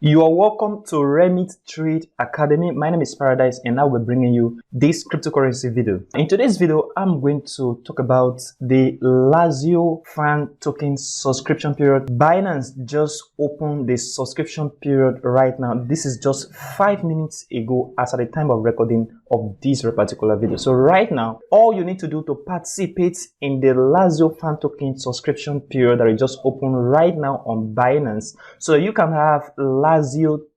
You are welcome to Remit Trade Academy. My name is Paradise and I will be bringing you this cryptocurrency video. In today's video, I'm going to talk about the Lazio fan token subscription period. Binance just opened the subscription period right now. This is just 5 minutes ago as at the time of recording of this particular video. So right now, all you need to do to participate in the Lazio fan token subscription period that is just opened right now on Binance, so you can have Lazio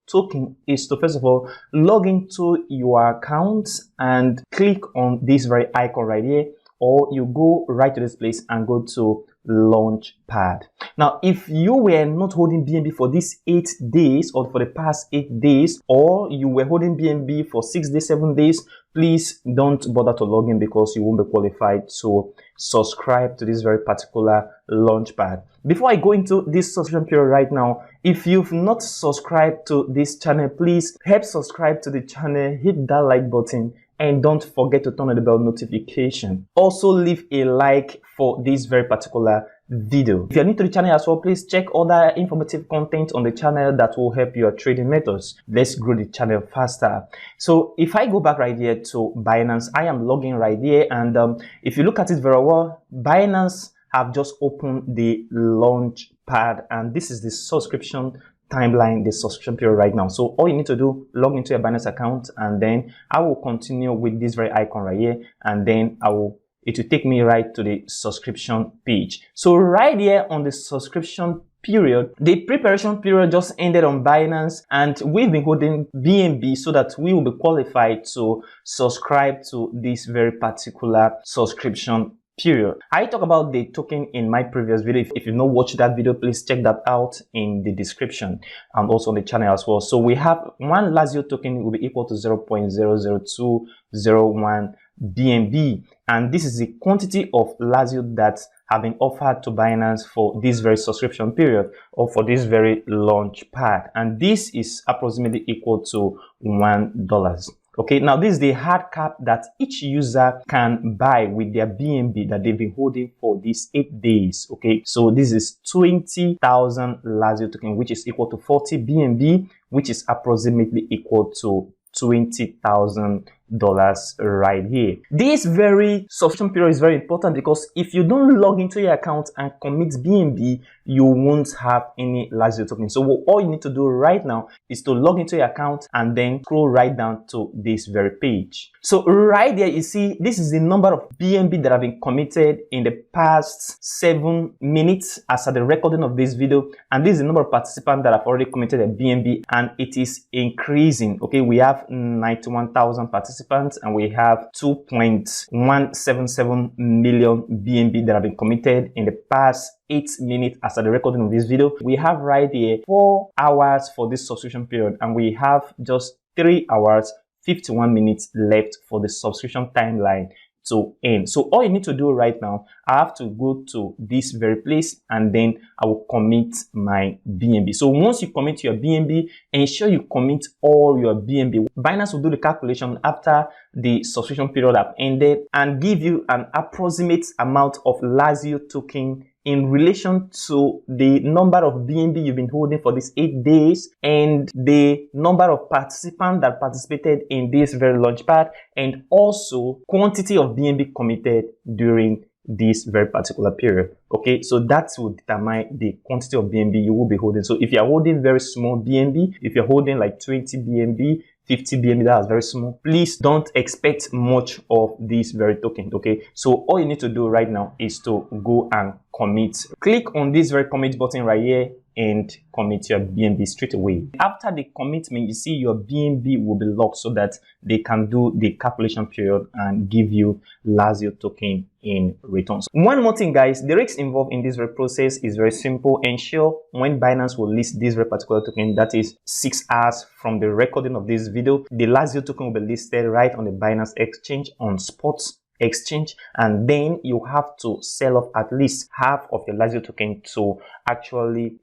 token, is to first of all log into your account and click on this very icon right here, or you go right to this place and go to launchpad. Now, if you were not holding BNB for these 8 days or for the past 8 days, or you were holding BNB for 6 days, 7 days, please don't bother to log in because you won't be qualified to subscribe to this very particular launchpad. Before I go into this subscription period right now, if you've not subscribed to this channel, please help subscribe to the channel, hit that like button, and don't forget to turn on the bell notification. Also leave a like for this very particular video. If you're new to the channel as well, please check other informative content on the channel that will help your trading methods. Let's grow the channel faster. So if I go back right here to Binance, I am logging right here, and if you look at it very well, Binance have just opened the launch pad, and this is the subscription timeline, the subscription period right now. So all you need to do, log into your Binance account, and then I will continue with this very icon right here, and then it will take me right to the subscription page. So right here on the subscription period, the preparation period just ended on Binance, and we've been holding BNB so that we will be qualified to subscribe to this very particular subscription period. I talk about the token in my previous video. If you've not watched that video, please check that out in the description and also on the channel as well. So we have one Lazio token will be equal to 0.00201 BNB, and this is the quantity of Lazio that have been offered to Binance for this very subscription period or for this very launch pad, and this is approximately equal to $1. Okay, now this is the hard cap that each user can buy with their BNB that they've been holding for these 8 days. Okay, so this is 20,000 Lazio token, which is equal to 40 BNB, which is approximately equal to $20,000 right here. This very subscription period is very important because if you don't log into your account and commit BNB, you won't have any Lazio token. So all you need to do right now is to log into your account and then scroll right down to this very page. So right there, you see this is the number of BNB that have been committed in the past 7 minutes as at the recording of this video, and this is the number of participants that have already committed a BNB, and it is increasing. Okay, we have 91,000 participants and we have 2.177 million BNB that have been committed in the past 8 minutes as at the recording of this video. We have right here 4 hours for this subscription period, and we have just 3 hours 51 minutes left for the subscription timeline to end. So all you need to do right now, I have to go to this very place and then I will commit my BNB. So once you commit your BNB, ensure you commit all your BNB. Binance will do the calculation after the subscription period have ended and give you an approximate amount of Lazio token in relation to the number of BNB you've been holding for these 8 days and the number of participants that participated in this very launchpad, and also quantity of BNB committed during this very particular period. Okay, so that will determine the quantity of BNB you will be holding. So if you are holding very small BNB, if you're holding like 20 BNB, 50 BNB, that is very small, please don't expect much of this very token. Okay, so all you need to do right now is to go and commit. Click on this very commit button right here and commit your BNB straight away. After the commitment, you see your BNB will be locked so that they can do the calculation period and give you Lazio token in return. So one more thing, guys, the risks involved in this very process is very simple. Ensure when Binance will list this very particular token, that is 6 hours from the recording of this video, the Lazio token will be listed right on the Binance Exchange on spots exchange, and then you have to sell off at least half of your Lazio token to actually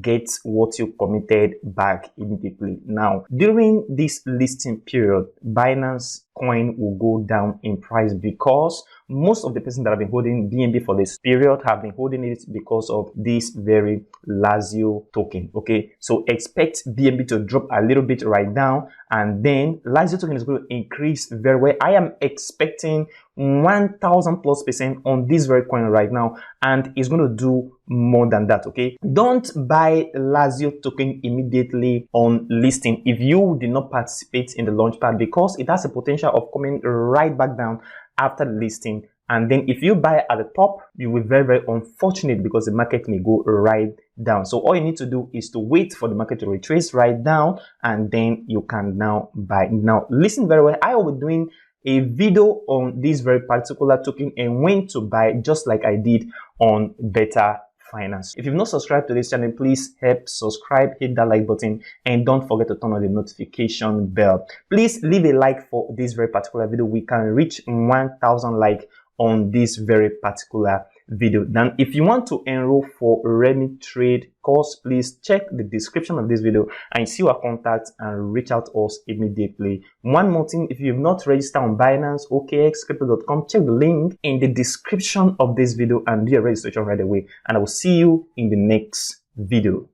get what you committed back immediately. Now during this listing period, Binance coin will go down in price, because most of the person that have been holding BNB for this period have been holding it because of this very Lazio token. Okay, so expect BNB to drop a little bit right now, and then Lazio token is going to increase very well. I am expecting 1000+% on this very coin right now, and it's going to do more than that. Okay, don't buy Lazio token immediately on listing if you did not participate in the launchpad, because it has a potential of coming right back down after the listing. And then if you buy at the top, you will be very, very unfortunate, because the market may go right down. So all you need to do is to wait for the market to retrace right down, and then you can now buy. Now listen very well, I will be doing a video on this very particular token and when to buy, just like I did on Better Finance. If you've not subscribed to this channel, please help subscribe, hit that like button, and don't forget to turn on the notification bell. Please leave a like for this very particular video. We can reach 1000 likes on this very particular video. Then if you want to enroll for Remit Trade course, please check the description of this video and see our contacts and reach out to us immediately. One more thing, if you've not registered on Binance, OKX, crypto.com, check the link in the description of this video and do your registration right away. And I will see you in the next video.